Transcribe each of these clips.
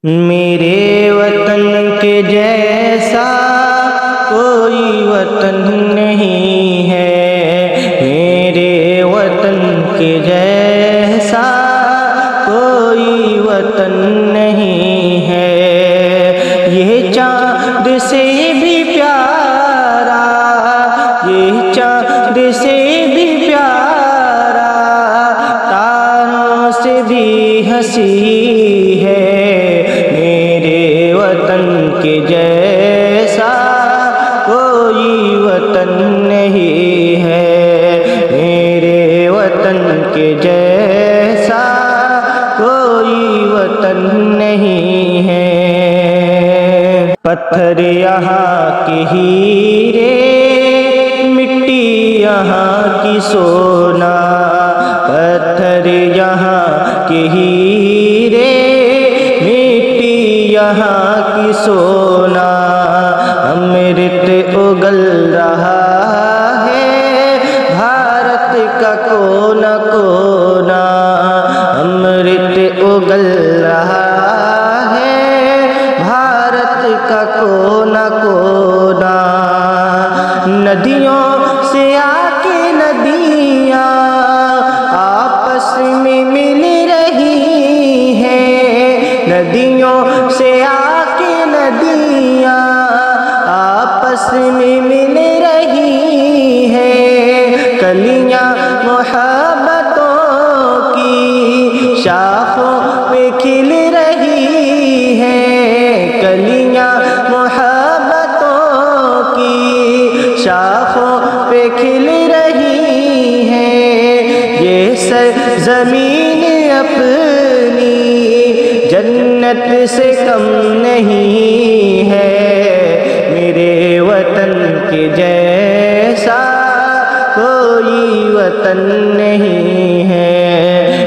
میرے وطن کے جیسا کوئی وطن نہیں ہے، میرے وطن کے جیسا کوئی وطن نہیں ہے۔ یہ چاند سے بھی پیارا، یہ چاند سے بھی پیارا، تاروں سے بھی ہنسی ہے۔ میرے وطن کے جیسا کوئی وطن نہیں ہے، میرے وطن کے جیسا کوئی وطن نہیں ہے۔ پتھر یہاں کے ہیرے، مٹی یہاں کی سونا، پتھر یہاں کے ہیرے، مٹی یہاں کی سونا، امرت اگل رہا ہے بھارت کا کونا کونا، امرت اگل رہا ہے بھارت کا کونا کونا۔ ندیوں سے آ کے ندیاں آپس میں مل رہی ہیں، ندیوں سے آ کے ندیاں آپس میں مل رہی ہیں، کلیاں محبتوں کی شاخوں پہ کھل رہی ہیں، کلیاں محبتوں کی شاخوں پہ کھل رہی ہیں۔ یہ سرزمین اپنی جنت سے کم نہیں ہے، میرے وطن کے جیسا کوئی وطن نہیں ہے،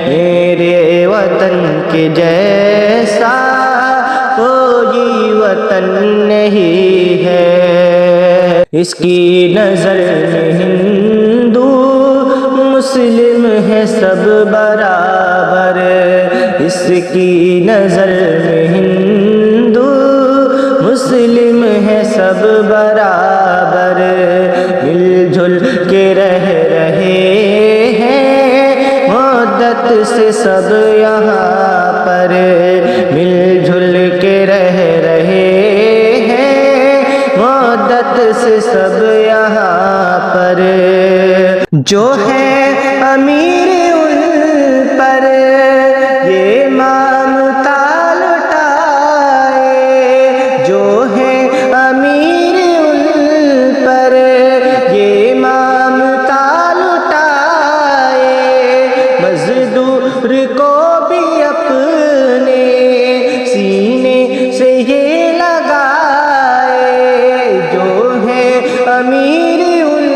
میرے وطن کے جیسا کوئی وطن نہیں ہے۔ اس کی نظر میں ہندو مسلم ہے سب برابر، اس کی نظر میں ہندو مسلم ہے سب برابر، مل جل کے رہ رہے ہیں مدت سے سب یہاں پر، مل جل کے رہ رہے ہیں مدت سے سب یہاں پر۔ جو ہے امیر ان پر یہ مامتا لٹائے، جو ہے امیر ان پر یہ مامتا لٹائے، مزدور کو بھی اپنے سینے سے یہ لگائے، جو ہے امیر ان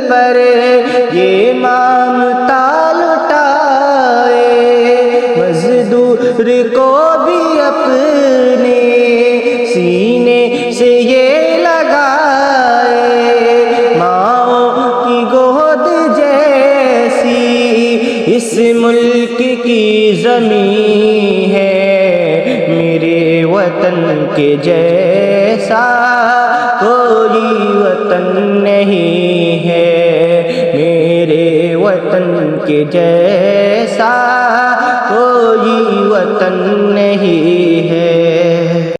پر یہ مامتا لٹائے، مزدور کو بھی اپنے سینے سے یہ لگائے، ماؤں کی گود جیسی اس ملک کی زمین ہے، میرے وطن کے جیسا کوئی وطن نہیں ہے، میرے وطن کے جیسا کوئی وطن نہیں